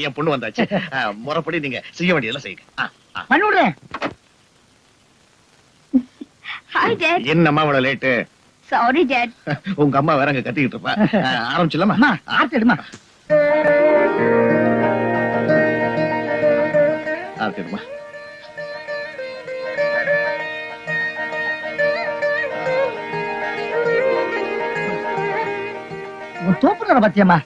என் பொண்ணு வந்தாச்சு. முறைப்படி நீங்க செய்ய வேண்டியதெல்லாம் செய்யுங்க. பண்ணிவிடுறேன். Hi dad. என்னம்மா இவ்வளவு லேட்டு? Sorry dot. உங்க அம்மா வேற அங்க கத்திக்கிட்டு இருப்பா. ஆரம்பிச்சிடலாமா? ஆர்த்தி எடுமா. ஆர்த்தி எடுமா. உன் தோப்புற பத்தியம்மா,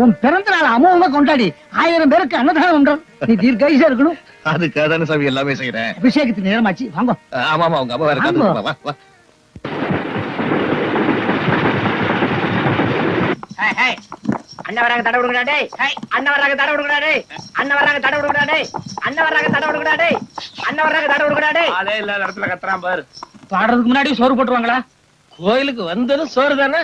உன் பிறந்த நாள் அமோகமா கொண்டாடி 1000 பேருக்கு அன்னதானம் உண்டு. நீ தீர்க்காயுசா இருக்கணும். அதுக்காக தானே சாமி எல்லாமே செய்யறேன். அபிஷேகத்துக்கு நேரமாச்சு, வாங்க. ஆமாமா, உங்க அம்மா வேற கத்திட்டு வா வா. அண்ணன் வராங்க, தடை விடுங்கடா டேய். அண்ணன் வராங்க, தடை விடுங்கடா டேய். அண்ணன் வராங்க, தடை விடுங்கடா டேய். அண்ணன் வராங்க, தடை விடுங்கடா டேய். அண்ணன் வராங்க, தடை விடுங்கடா டேய். அதே இல்லாத இடத்துல கத்துறான் பாரு. பாடுறதுக்கு முன்னாடி சோறு போட்டுருவாங்களா? கோயிலுக்கு வந்ததும் சோறு தானே.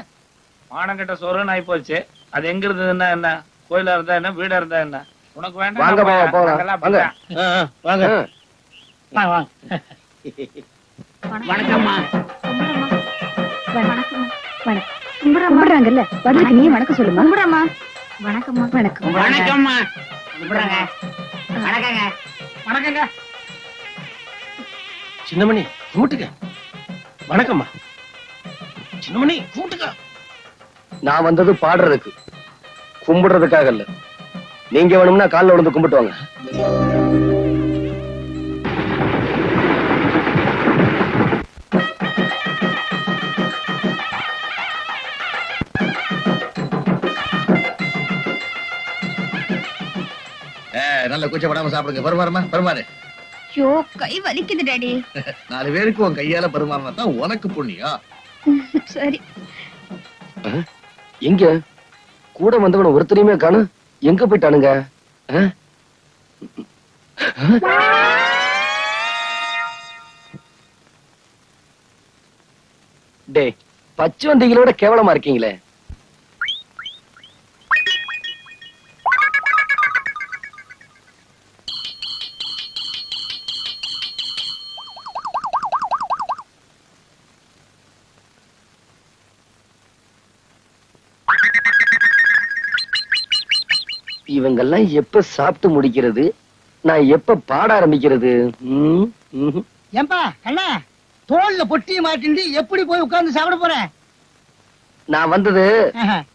மானங்கிட்ட சோறுன்னு ஆயி போச்சு. அது எங்க இருந்ததுன்னா என்ன? கோயிலா இருந்தா என்ன, வீடா இருந்தா என்ன? உனக்கு வேண்டாம். வாங்க வாங்க. வணக்கம்மா. கும்பிடுறாங்கல்ல, பதிலுக்கு நீ வணக்கம் சொல்லுமா. கும்பிடாமா. வணக்கம்மா. வணக்கம். வணக்கம்மா. கும்பிடுறாங்க. வணக்கங்க. வணக்கங்க. சின்னமணி கூட்டுக்க. வணக்கம்மா. சின்னமணி கூட்டுக்க. நான் வந்தது பாடுறதுக்கு, கும்பிடுறதுக்காக இல்ல. நீங்க வேணும்னா காலில் விழுந்து கும்பிட்டு வாங்க. நல்ல கூச்சப்படாம சாப்பிடுங்க. பருமாறுமா, பருமாறு. ஐயோ, கை வலிக்குது டாடி. 4 பேருக்கு உன் கையால பருமாறினா தான் உனக்கு புண்ணியம். சரி. எங்க கூட வந்தவன ஒருத்தரையுமே காணு. எங்க போயிட்டானுங்க? டே, பச்சை வண்டிகளோட கேவலமா இருக்கீங்களே. இவங்கெல்லாம் எப்ப சாப்பிட்டு முடிக்கிறது, நான் எப்ப பாட ஆரம்பிக்கிறது? ஏம்பா கண்ணா, தோல்ல பொட்டியை மாட்டிண்டு எப்படி போய் உட்கார்ந்து சாப்பிட போறேன்? நான் வந்தது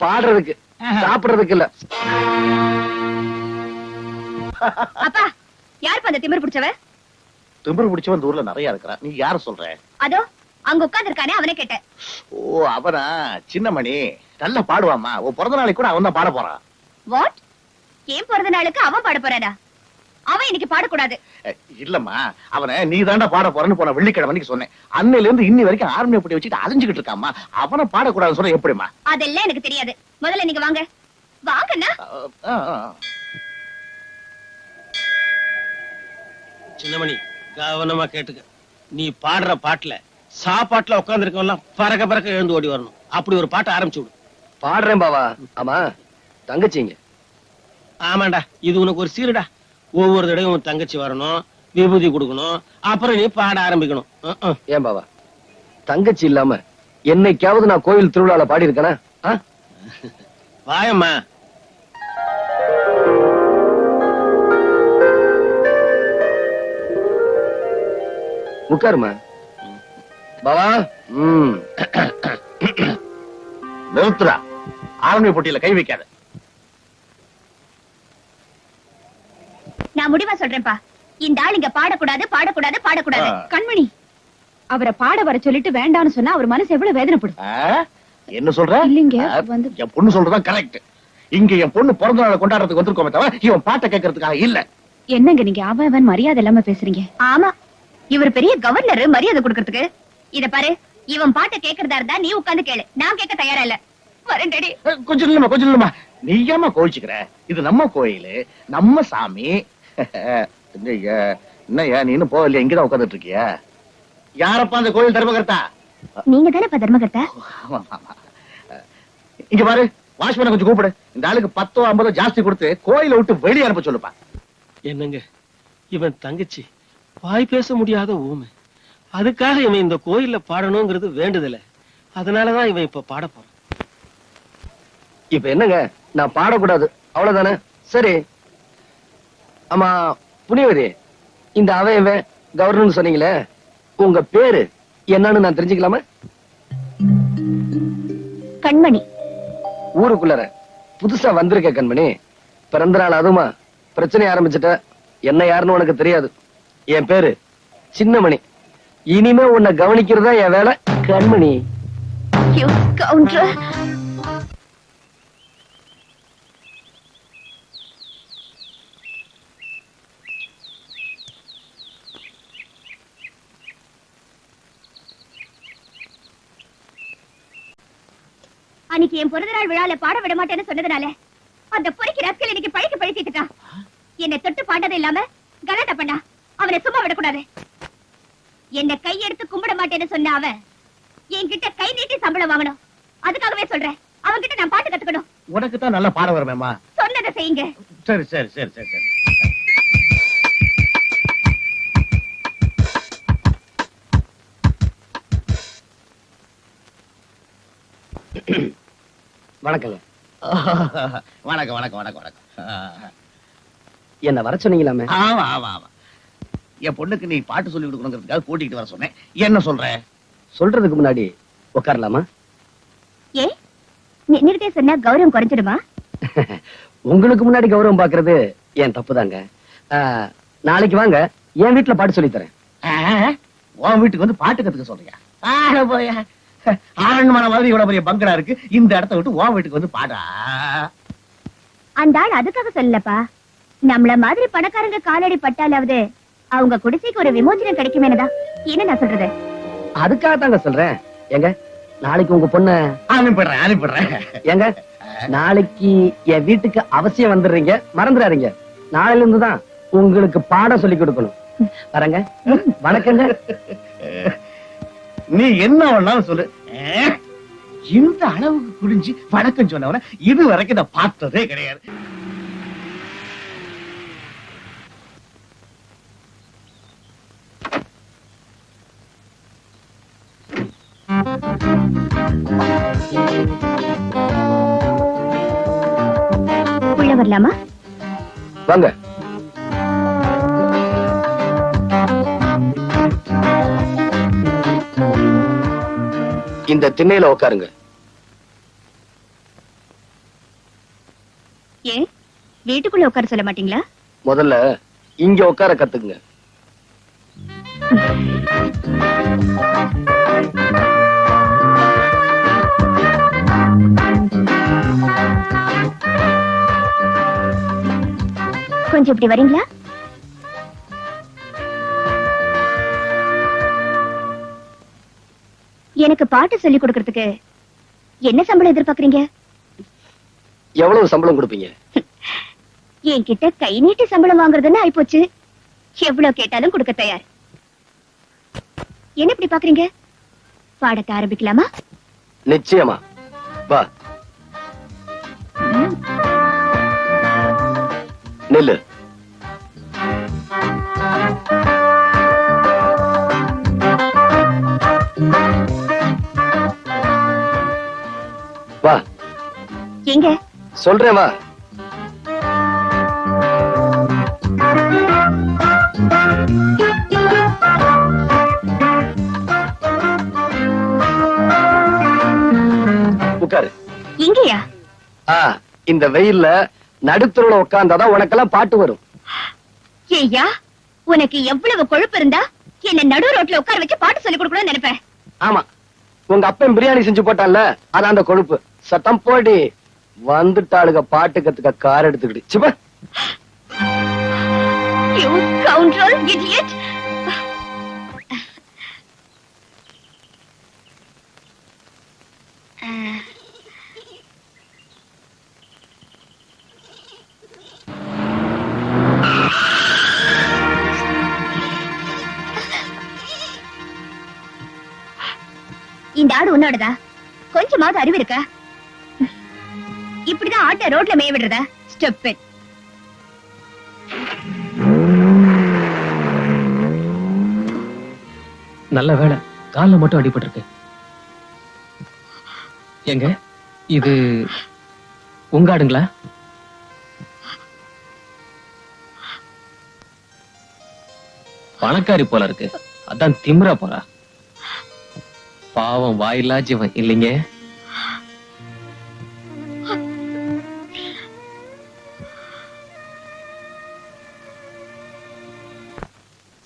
பாடுறதுக்கு, சாப்பிடுறதுக்கு இல்ல. அப்பா, யார் அந்த திமிர் பிடிச்சவ? திமிரு பிடிச்சவன் இந்த ஊர்ல நிறைய இருக்கிறான். நீ யார சொல்ற? அதோ அங்க உட்கார்ந்து இருக்கானே, அவனை கேட்டேன். ஓ, அவனா? சின்னமணி நல்லா பாடுவாமா. உன் பிறந்த நாளைக்கு கூட அவன் தான் பாட போறான். வாட்? ஏன் பிறந்த நாளுக்கு அவன் பாட போறானா? அவன் இன்னைக்கு பாடக்கூடாது. இல்லம்மா, அவனை நீ தாண்டா பாட போறன்னு போன வெள்ளிக்கிழமைக்கு சொன்னேன். அன்னையில இருந்து இன்னி வரைக்கும் ஆர்மியை போட்டு வச்சுட்டு அலைஞ்சுக்கிட்டு இருக்காமா. அவனை பாடக்கூடாதுன்னு சொல்ல எப்படிமா? அதெல்லாம் எனக்கு தெரியாது. முதல்ல நீங்க வாங்க. வாங்கண்ணா. சின்னமணி கவனமா கேட்டுக்க. நீ பாடுற பாட்டுல சாப்பாட்டுல உட்கார்ந்து இருக்கவெல்லாம் பறக்க பறக்க எழுந்து ஓடி வரணும். அப்படி ஒரு பாட்டை ஆரம்பிச்சு விடு. பாடுறேன் பாவா. ஆமா, தங்கச்சிங்க. ஆமாண்டா, இது உனக்கு ஒரு சீருடா. ஒவ்வொரு தடவையும் உன் தங்கச்சி வரணும், விபூதி கொடுக்கணும், அப்புறம் நீ பாட ஆரம்பிக்கணும். ஏன் பாவா, தங்கச்சி இல்லாம என்னைக்காவது நான் கோயில் திருவிழால பாடி இருக்கேனா? வாயம்மா. உட்காருமா பாவா. நிறுத்துறா. ஆர்மி போட்டியில கை வைக்காத. நான் முடிவா சொல்றேன்ப்பா. இந்த ஆள் இங்க பாடக்கூடாது, பாடக்கூடாது, பாடக்கூடாது. கண்மணி, அவரை பாட வர சொல்லிட்டு வேண்டாம்னு சொன்னா அவர் மனசு எவ்வளவு வேதனைப்படும். என்ன சொல்ற? இல்லைங்க, என் பொண்ணு சொல்றதான் கரெக்ட். இங்க என் பொண்ணு பிறந்த நாளை கொண்டாடுறதுக்கு வந்திருக்கோமே தவிர இவன் பாட்டை கேட்கறதுக்காக இல்ல. என்னங்க நீங்க அவன் மரியாதை இல்லாம பேசுறீங்க? ஆமா, இவர் பெரிய கவர்னர், மரியாதை கொடுக்கறதுக்கு. இத பாரு, இவன் பாட்டை கேட்கறதா இருந்தா நீ உட்கார்ந்து கேளு. நான் கேட்க தயாரா இல்ல. வரேன்டி. கொஞ்சம் இல்லமா, கொஞ்சம் இல்லமா. நீ ஏமா கோவிச்சுக்கிற? இது நம்ம கோயிலு, நம்ம சாமி. என்னய்யா நீ இன்னும் போகலையா? இங்கதான் உட்கார்ந்துட்டு இருக்கியா? யாரப்பா அந்த கோயில் தர்மகர்த்தா? நீங்க தானே தர்மகர்த்தா? இங்க பாரு, வாட்ச்மேனை கொஞ்சம் கூப்பிடு. இந்த ஆளுக்கு 10 50 ஜாஸ்தி கொடுத்து கோயிலை விட்டு வெளியே அனுப்ப சொல்லுப்பா. என்னங்க, இவன் தங்கச்சி வாய் பேச முடியாத ஊமை. அதுக்காக இவன் இந்த கோயில்ல பாடணுங்கிறது வேண்டுதல. அதனாலதான் இவன் இப்ப பாட போறான். இப்ப என்னங்க, நான் பாடக்கூடாது அவ்வளவுதானே? சரி. ஆமா புனியவதி, இந்த அவன் கவர்னர் சொன்னீங்களே, உங்க பேரு என்னன்னு நான் தெரிஞ்சுக்கலாமா? கண்மணி. ஊருக்குள்ளற புதுசா வந்திருக்க கண்மணி, பிறந்த நாள் அதுமா பிரச்சனை ஆரம்பிச்சுட்ட. என்ன யாருன்னு உனக்கு தெரியாது. என் பேரு சின்னமணி. இனிமே உன்னை கவனிக்கிறதா என் வேலை கண்மணி. You scoundrel. அன்னைக்கு என் பிறந்த நாள் விழால பாட விட மாட்டேன்னு சொன்னதுனால அந்த பொறுக்கி ரஸ்கல் இன்னைக்கு பழிக்கு பழித்திட்டான். என்னை தொட்டு பாண்டது இல்லாம கலாட்டா பண்ணா. அவனை சும்மா விடக்கூடாது. என்னை கையெடுத்து கும்பிட மாட்டேன்னு சொன்ன அவன் என்கிட்ட கை நீட்டி சம்பளம் வாங்கணும். அதுக்காகவே சொல்றேன், அவன்கிட்ட நான் பாட்டு கத்துக்கணும். உனக்கு தான் நல்லா பாட வருமேம்மா. சொன்னதை செய்யுங்க. சரி சரி சரி சரி சரி. வணக்கங்க. வணக்கம் வணக்கம் வணக்கம் வணக்கம். என்ன வர சொன்னீங்களாமே? ஆமா ஆமா ஆமா, என் பொண்ணுக்கு நீ பாட்டு சொல்லி கொடுக்கணுங்கிறதுக்காக கூட்டிட்டு வர சொன்னேன். என்ன சொல்ற? சொல்றதுக்கு முன்னாடி உட்காரலாமா? ஏ நிறுத்தே சொன்னா கௌரவம் குறைஞ்சிடுமா? உங்களுக்கு முன்னாடி கௌரவம் பாக்குறது என் தப்புதாங்க. நாளைக்கு வாங்க, என் வீட்டுல பாட்டு சொல்லி தரேன். உன் வீட்டுக்கு வந்து பாட்டு கத்துக்க சொல்றியா? போயா, ஆரண்மான மாதிரி இவ்வளவு பெரிய பங்களா இருக்கு, இந்த இடத்த விட்டு உன் வீட்டுக்கு வந்து பாடா. அந்த ஆள் அதுக்காக சொல்லப்பா, நம்மள மாதிரி பணக்காரங்க காலடி பட்டாலாவது அவங்க குடிசைக்கு ஒரு விமோசனம் கிடைக்குமேனதான். என்ன நான் சொல்றது? அதுக்காக தாங்க சொல்றேன். எங்க நாளைக்கு உங்க பொண்ண அனுப்பிடுறேன் அனுப்பிடுறேன். எங்க நாளைக்கு என் வீட்டுக்கு அவசியம் வந்துடுறீங்க, மறந்துடாதீங்க. நாளையில இருந்துதான் உங்களுக்கு பாடம் சொல்லி கொடுக்கணும். வரங்க. வணக்கங்க. நீ என்ன வேணாலும் சொல்லு. இந்த அளவுக்கு குடிஞ்சு வணக்கம் சொன்னவன இது வரைக்கும் நான் பார்த்ததே கிடையாது. உள்ள வரலாமா? வாங்க. இந்த திண்ணையில உட்காருங்க. ஏன் வீட்டுக்குள்ள உட்கார சொல்ல மாட்டீங்களா? முதல்ல இங்க உட்கார கத்துக்குங்க. கொஞ்சம் இப்படி வரீங்களா? எனக்கு பாட்டு சொல்லி கொடுக்கறதுக்கு என்ன சம்பளம் எதிர்பார்க்கறீங்க? எவ்வளவு சம்பளம் கொடுப்பீங்க? என்கிட்ட கை நீட்டி சம்பளம் வாங்குறதுன்னு ஆயிப்போச்சு. எவ்வளவு கேட்டாலும் கொடுக்க தயார். என்ன இப்படி பாக்குறீங்க? பாடத்தை ஆரம்பிக்கலாமா? நிச்சயமா. வா. நில்லு. வா. எங்க? சொல்றேன் வா. உட்காரு. இங்கயா? இந்த வெயில்ல நடுத்தருல உட்கார்ந்தாதான் உனக்கெல்லாம் பாட்டு வரும். ஏய்யா, உனக்கு எவ்வளவு கொழுப்பு இருந்தா என்ன நடு ரோட்ல உட்கார வச்சு பாட்டு சொல்லி கொடுக்கணும்னு நினைப்பேன். ஆமா, உங்க அப்பன் பிரியாணி செஞ்சு போட்டான்ல, அதான் அந்த கொழுப்பு. சத்தம் போடி. வந்துட்டாளுக பாட்டு கத்துக்க கார் எடுத்துக்கிட்டு. சிப்ப. You scoundrel, idiot! இந்த ஆடு உன்னோடதா? கொஞ்சமாவது அறிவு இருக்கா? இப்படிதான் ஆட்டை ரோட்ல மேய விடுறதா? ஸ்டூபிட். நல்ல வேளை, கால்ல மட்டும் அடிபட்டிருக்கு. எங்க இது உங்க ஆடுங்களா? பணக்காரி போல இருக்கு, அதான் திமிரா போறா. பாவம் வாயில்லா ஜீவன் இல்லைங்க.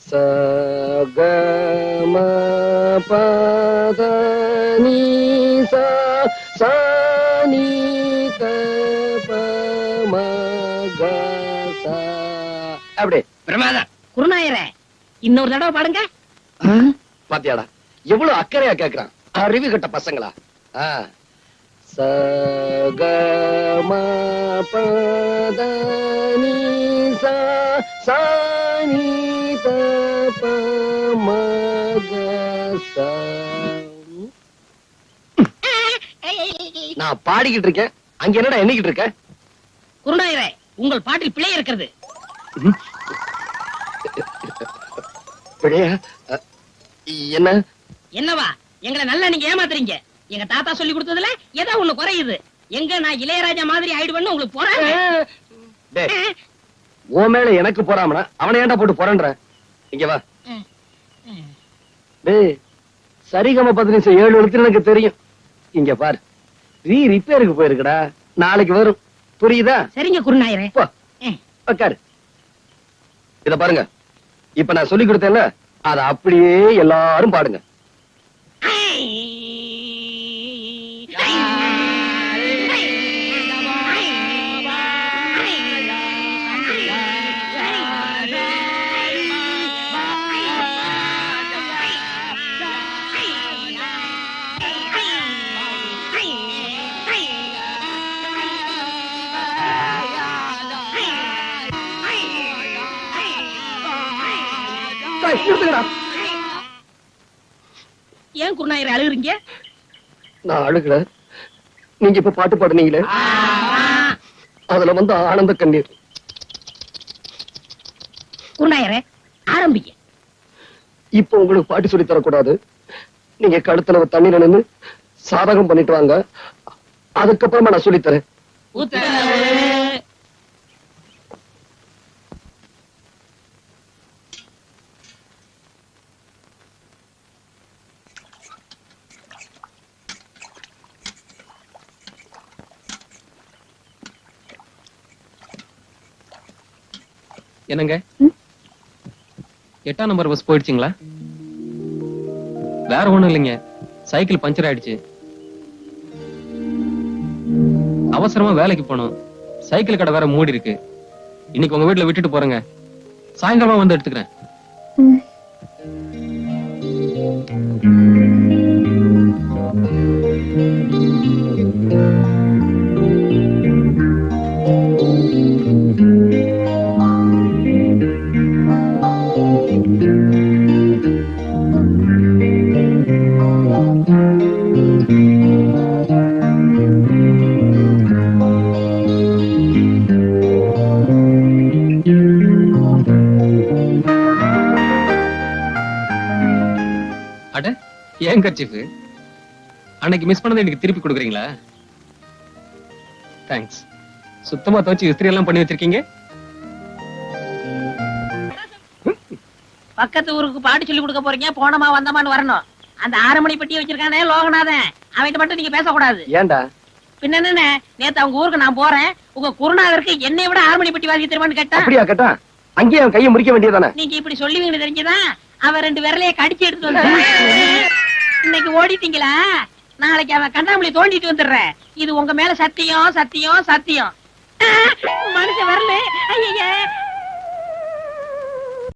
சகம பத நீ சா சானி அப்படி பிரமாதம். குருநாயரே, இன்னொரு தடவை பாடுங்க. பாத்தியாடா எவ்வளவு அக்கறையா கேக்குறான். அறிவு கட்ட பசங்களா. சகம பத நீ சா சானி நான் பாடிக்கிட்டு இருக்கேன், அங்க என்னடா எண்ணிக்கிட்டு இருக்க? குருநாயரே, உங்கள் பாட்டில் பிழை இருக்கிறது. பிழையா? என்ன என்னவா? எங்களை நல்லா நீங்க ஏமாத்துறீங்க. எங்க தாத்தா சொல்லி கொடுத்ததுல ஏதோ ஒண்ணு குறையுது. எங்க நான் இளையராஜா மாதிரி ஆயிடுவேன்னு உங்களுக்கு போறாங்க. உன் மேல எனக்கு போறாமனா அவனை ஏன்டா போட்டு போறன்ற? இங்க வா. டேய், சரிகம 17 எழுத்து எனக்கு தெரியும். இங்க பாரு, ரிப்பேருக்கு போயிருக்குடா, நாளைக்கு வரும். புரியுதா? சரிங்க குருநாயரே. உட்காரு. இத பாருங்க, இப்ப நான் சொல்லி கொடுத்தேன்ல, அத அப்படியே எல்லாரும் பாடுங்க. ஏன் குருநாயரே அழுகுறீங்க? நான் அழுகல, நீங்க இப்ப பாட்டு பாடுனீங்களே, அதுல வந்து ஆனந்த கண்ணீர். குருநாயரே, ஆரம்பிங்க. இப்ப உங்களுக்கு பாட்டு சொல்லி தரக்கூடாது. நீங்க கழுத்துல தண்ணீர் நின்று சாதகம் பண்ணிட்டு வாங்க, அதுக்கப்புறமா நான் சொல்லி தரேன். என்னங்க, 8ஆம் நம்பர் பஸ் போயிடுச்சுங்களா? வேற ஒண்ணும் இல்லைங்க, சைக்கிள் பஞ்சர் ஆயிடுச்சு. அவசரமா வேலைக்கு போனோம், சைக்கிள் கடை வேற மூடி இருக்கு. இன்னைக்கு உங்க வீட்டுல விட்டுட்டு போறேங்க, சாயங்காலமா வந்து எடுத்துக்கிறேன். அட, ஏன் கர்ச்சீஃப் அன்னைக்கு மிஸ் பண்ணதை எனக்கு திருப்பி கொடுக்குறீங்களா? தேங்க்ஸ். சுத்தமா துவச்சு இஸ்திரி எல்லாம் பண்ணி வச்சிருக்கீங்க. பக்கத்து ஊருக்கு பாட்டு சொல்லி கொடுக்க போறீங்க, போனமா வந்தமான்னு வரணும். அந்த 6 மணி பெட்டியை வச்சிருக்கானே லோகநாதன், அவன்கிட்ட மட்டும் நீங்க பேசக்கூடாது. ஏன்டா? பின்ன என்ன, நேத்து அவங்க ஊருக்கு நான் போறேன், உங்க குருநாதருக்கு என்னை விட 6 மணி பெட்டி வாங்கி தருவான்னு கேட்டா. அப்படியா கேட்டா? அங்கேயே அவன் கையை முறிக்க வேண்டியதானே? நீங்க இப்படி சொல்லுவீங்கன்னு தெரிஞ்சுதான் அவன் 2 விரலையே கடிச்சு எடுத்து வந்து இன்னைக்கு ஓடிட்டீங்களா? நாளைக்கு அவன் கண்ணாமூலி தோண்டிட்டு வந்துடுறேன். இது உங்க மேல சத்தியம் சத்தியம் சத்தியம். மனுஷன் வரல. ஐயா